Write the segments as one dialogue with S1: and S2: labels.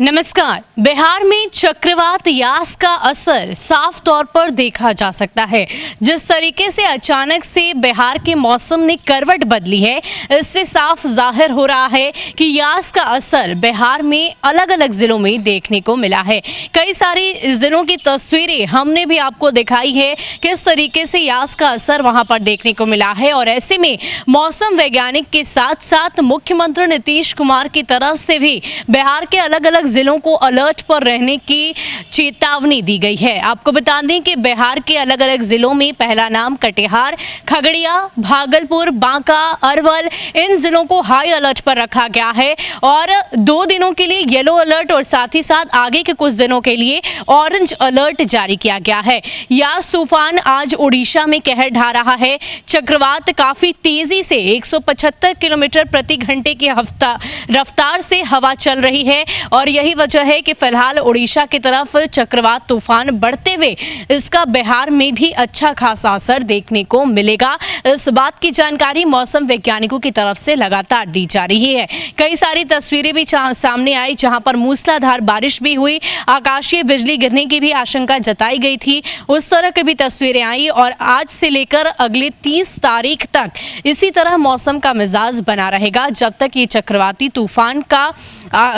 S1: नमस्कार। बिहार में चक्रवात यास का असर साफ तौर पर देखा जा सकता है। जिस तरीके से अचानक से बिहार के मौसम ने करवट बदली है, इससे साफ जाहिर हो रहा है कि यास का असर बिहार में अलग अलग जिलों में देखने को मिला है। कई सारी जिलों की तस्वीरें हमने भी आपको दिखाई है किस तरीके से यास का असर वहां पर देखने को मिला है। और ऐसे में मौसम वैज्ञानिक के साथ साथ मुख्यमंत्री नीतीश कुमार की तरफ से भी बिहार के अलग अलग जिलों को अलर्ट पर रहने की चेतावनी दी गई है। आपको बता दें कि बिहार के अलग अलग जिलों में पहला नाम कटिहार, खगड़िया, भागलपुर, बांका, अरवल, इन जिलों को हाई अलर्ट पर रखा गया है और 2 दिनों के लिए येलो अलर्ट और साथ ही साथ आगे के कुछ दिनों के लिए ऑरेंज अलर्ट जारी किया गया है। यास तूफान आज ओडिशा में कहर ढा रहा है। चक्रवात काफी तेजी से 175 किलोमीटर प्रति घंटे की रफ्तार से हवा चल रही है और यही वजह है कि फिलहाल ओडिशा की तरफ चक्रवात तूफान बढ़ते हुए इसका बिहार में भी अच्छा खासा असर देखने को मिलेगा। इस बात की जानकारी मौसम वैज्ञानिकों की तरफ से लगातार दी जा रही है। कई सारी तस्वीरें भी सामने आई जहां पर मूसलाधार बारिश भी हुई, आकाशीय बिजली गिरने की भी आशंका जताई गई थी। उस तरह की भी तस्वीरें आई और आज से लेकर अगले 30 तारीख तक इसी तरह मौसम का मिजाज बना रहेगा जब तक ये चक्रवाती तूफान का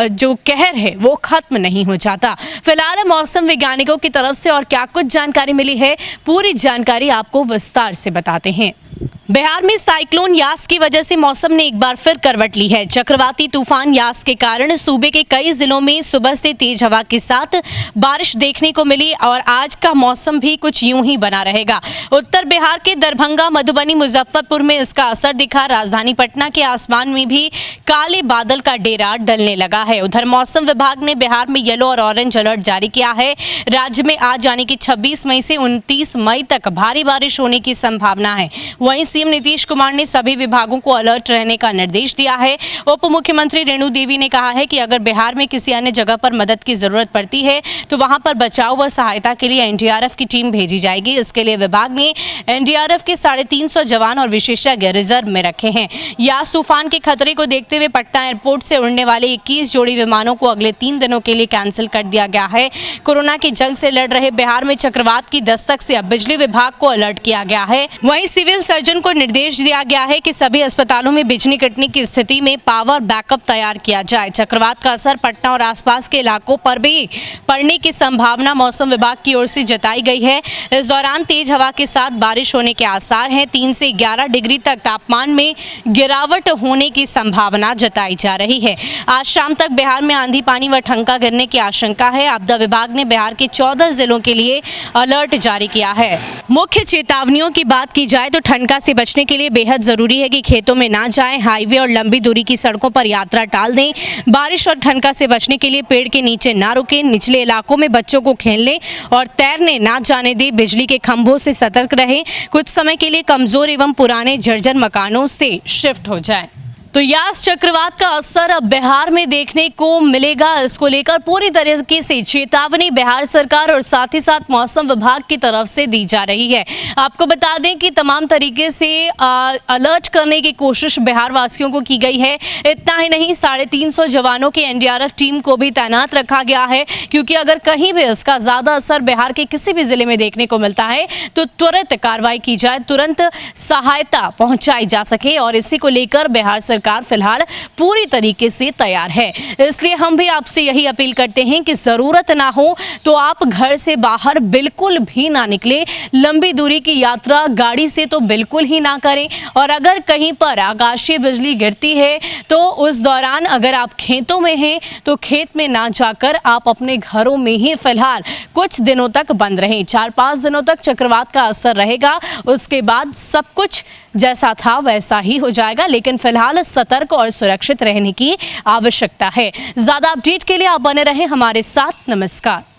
S1: जो कहर है वो खत्म नहीं हो जाता। फिलहाल मौसम वैज्ञानिकों की तरफ से और क्या कुछ जानकारी मिली है, पूरी जानकारी आपको विस्तार से बताते हैं। बिहार में साइक्लोन यास की वजह से मौसम ने एक बार फिर करवट ली है। चक्रवाती तूफान यास के कारण सूबे के कई जिलों में सुबह से तेज हवा के साथ बारिश देखने को मिली और आज का मौसम भी कुछ यूं ही बना रहेगा। उत्तर बिहार के दरभंगा, मधुबनी, मुजफ्फरपुर में इसका असर दिखा। राजधानी पटना के आसमान में भी काले बादल का डेरा डलने लगा है। उधर मौसम विभाग ने बिहार में येलो और ऑरेंज अलर्ट जारी किया है। राज्य में आज यानी कि 26 मई से 29 मई तक भारी बारिश होने की संभावना है। वहीं सीएम नीतीश कुमार ने सभी विभागों को अलर्ट रहने का निर्देश दिया है। उप मुख्यमंत्री रेणु देवी ने कहा है कि अगर बिहार में किसी अन्य जगह पर मदद की जरूरत पड़ती है तो वहां पर बचाव व सहायता के लिए एनडीआरएफ की टीम भेजी जाएगी। इसके लिए विभाग ने एनडीआरएफ के 350 जवान और विशेषज्ञ रिजर्व में रखे हैं। यास तूफान के खतरे को देखते हुए पटना एयरपोर्ट से उड़ने वाले 21 जोड़ी विमानों को अगले 3 दिनों के लिए कैंसिल कर दिया गया है। कोरोना की जंग से लड़ रहे बिहार में चक्रवात की दस्तक से अब बिजली विभाग को अलर्ट किया गया है। वहीं सिविल सर्जन को निर्देश दिया गया है कि सभी अस्पतालों में बिजली कटने की स्थिति में पावर बैकअप तैयार किया जाए। चक्रवात का असर पटना और आसपास के इलाकों पर भी पड़ने की संभावना मौसम विभाग की ओर से जताई गई है। इस दौरान तेज हवा के साथ बारिश होने के आसार हैं। 3 से 11 डिग्री तक तापमान में गिरावट होने की संभावना जताई जा रही है। आज शाम तक बिहार में आंधी, पानी व ठनका गिरने की आशंका है। आपदा विभाग ने बिहार के 14 जिलों के लिए अलर्ट जारी किया है। मुख्य चेतावनियों की बात की जाए तो ठनका से बचने के लिए बेहद जरूरी है कि खेतों में ना जाएं, हाईवे और लंबी दूरी की सड़कों पर यात्रा टाल दें। बारिश और ठनका से बचने के लिए पेड़ के नीचे ना रुकें, निचले इलाकों में बच्चों को खेलने और तैरने ना जाने दें। बिजली के खंभों से सतर्क रहें। कुछ समय के लिए कमजोर एवं पुराने जर्जर मकानों से शिफ्ट हो जाएं। तो यास चक्रवात का असर अब बिहार में देखने को मिलेगा। इसको लेकर पूरी तरीके से चेतावनी बिहार सरकार और साथ ही साथ मौसम विभाग की तरफ से दी जा रही है। आपको बता दें कि तमाम तरीके से अलर्ट करने की कोशिश बिहार वासियों को की गई है। इतना ही नहीं, 350 जवानों की एनडीआरएफ टीम को भी तैनात रखा गया है क्योंकि अगर कहीं भी इसका ज्यादा असर बिहार के किसी भी जिले में देखने को मिलता है तो तुरंत कार्रवाई की जाए, तुरंत सहायता पहुंचाई जा सके। और इसी को लेकर बिहार सरकार फिलहाल पूरी तरीके से तैयार है। इसलिए हम भी आपसे यही अपील करते हैं कि जरूरत ना हो तो आप घर से बाहर बिल्कुल भी ना निकले। लंबी दूरी की यात्रा गाड़ी से तो बिल्कुल ही ना करें और अगर कहीं पर आकाशीय बिजली गिरती है तो उस दौरान अगर आप खेतों में हैं तो खेत में ना जाकर आप अपने घरों में ही फिलहाल कुछ दिनों तक बंद रहें। 4-5 दिनों तक चक्रवात का असर रहेगा, उसके बाद सब कुछ जैसा था वैसा ही हो जाएगा, लेकिन फिलहाल सतर्क और सुरक्षित रहने की आवश्यकता है। ज्यादा अपडेट के लिए आप बने रहें हमारे साथ। नमस्कार।